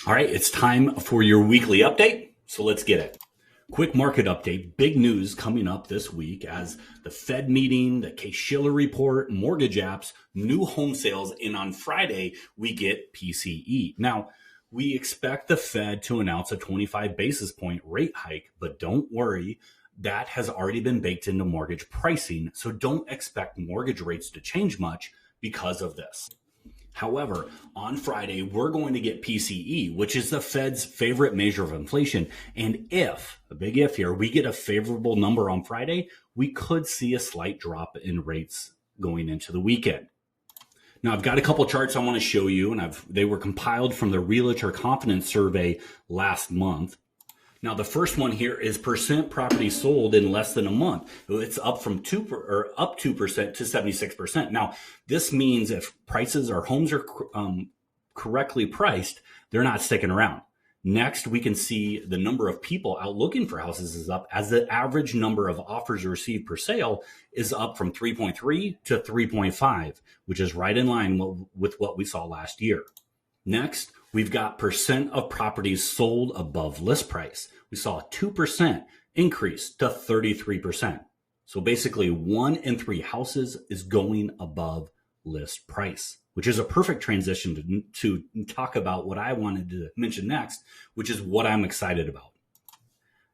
All right, it's time for your weekly update. So let's get it. Quick market update. Big news coming up this week as the Fed meeting, the Shiller report, mortgage apps, new home sales, and on Friday, we get PCE. Now, we expect the Fed to announce a 25 basis point rate hike, but don't worry, that has already been baked into mortgage pricing. So don't expect mortgage rates to change much because of this. However, on Friday, we're going to get PCE, which is the Fed's favorite measure of inflation. And if, a big if here, we get a favorable number on Friday, we could see a slight drop in rates going into the weekend. Now, I've got a couple charts I want to show you, and they were compiled from the Realtor Confidence survey last month. Now, the first one here is percent property sold in less than a month. It's up from 2% to 76%. Now, this means if prices or homes are correctly priced, they're not sticking around. Next, we can see the number of people out looking for houses is up as the average number of offers received per sale is up from 3.3 to 3.5, which is right in line with what we saw last year. Next, we've got percent of properties sold above list price. We saw a 2% increase to 33%. So basically 1 in 3 houses is going above list price, which is a perfect transition to talk about what I wanted to mention next, which is what I'm excited about.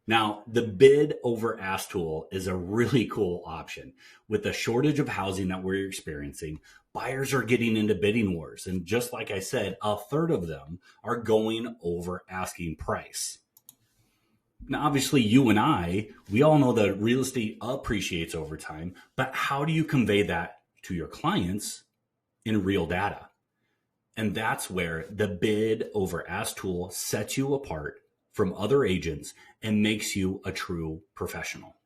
Now, the bid over ask tool is a really cool option. With the shortage of housing that we're experiencing, buyers are getting into bidding wars. And just like I said, a third of them are going over asking price. Now, obviously, you and we all know that real estate appreciates over time, but how do you convey that to your clients in real data? And that's where the bid over ask tool sets you apart from other agents and makes you a true professional.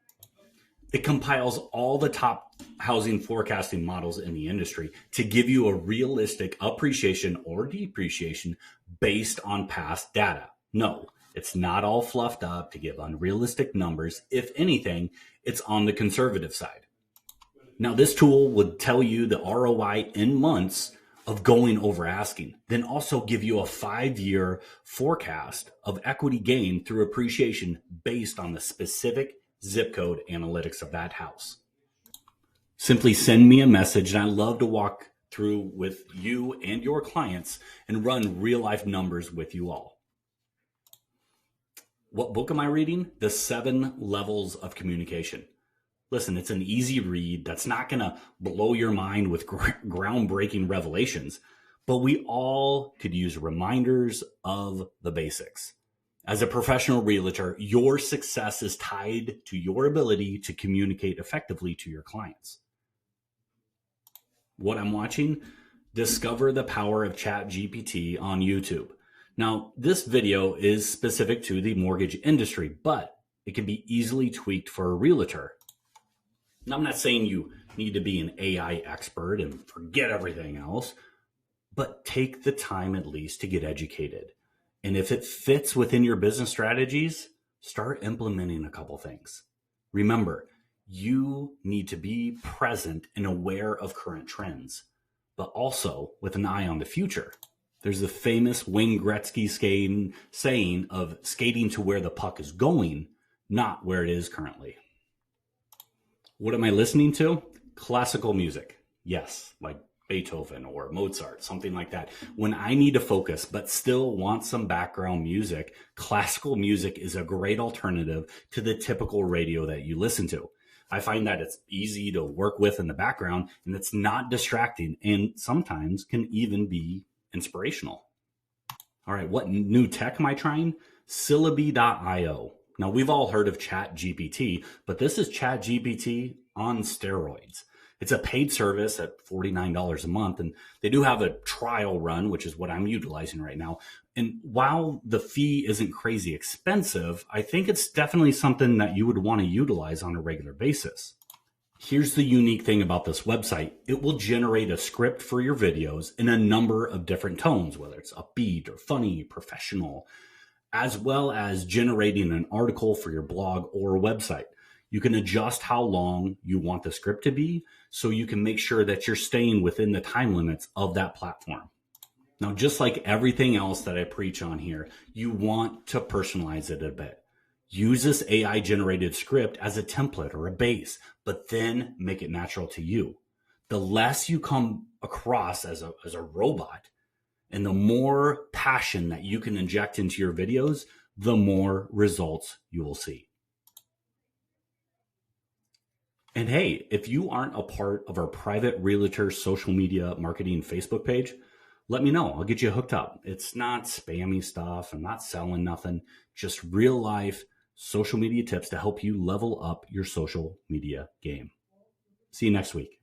It compiles all the top housing forecasting models in the industry to give you a realistic appreciation or depreciation based on past data. No, it's not all fluffed up to give unrealistic numbers. If anything, it's on the conservative side. Now, this tool would tell you the ROI in months of going over asking, then also give you a 5-year forecast of equity gain through appreciation based on the specific zip code analytics of that house. Simply send me a message, and I love to walk through with you and your clients and run real life numbers with you all. What book am I reading? The 7 Levels of Communication. Listen, it's an easy read that's not going to blow your mind with groundbreaking revelations, but we all could use reminders of the basics. As a professional realtor, your success is tied to your ability to communicate effectively to your clients. What I'm watching? Discover the Power of ChatGPT on YouTube. Now, this video is specific to the mortgage industry, but it can be easily tweaked for a realtor. Now, I'm not saying you need to be an AI expert and forget everything else, but take the time at least to get educated. And if it fits within your business strategies, start implementing a couple things. Remember, you need to be present and aware of current trends, but also with an eye on the future. There's the famous Wayne Gretzky saying of skating to where the puck is going, not where it is currently. What am I listening to? Classical music. Yes, like Beethoven or Mozart, something like that. When I need to focus but still want some background music, classical music is a great alternative to the typical radio that you listen to. I find that it's easy to work with in the background and it's not distracting and sometimes can even be inspirational. All right, what new tech am I trying? Syllabi.io. Now, we've all heard of ChatGPT, but this is ChatGPT on steroids. It's a paid service at $49 a month, and they do have a trial run, which is what I'm utilizing right now. And while the fee isn't crazy expensive, I think it's definitely something that you would want to utilize on a regular basis. Here's the unique thing about this website. It will generate a script for your videos in a number of different tones, whether it's upbeat or funny, professional, as well as generating an article for your blog or website. You can adjust how long you want the script to be so you can make sure that you're staying within the time limits of that platform. Now, just like everything else that I preach on here, you want to personalize it a bit. Use this AI generated script as a template or a base, but then make it natural to you. The less you come across as a robot and the more passion that you can inject into your videos, the more results you will see. And hey, if you aren't a part of our private realtor social media marketing Facebook page, let me know. I'll get you hooked up. It's not spammy stuff. I'm not selling nothing, just real life social media tips to help you level up your social media game. See you next week.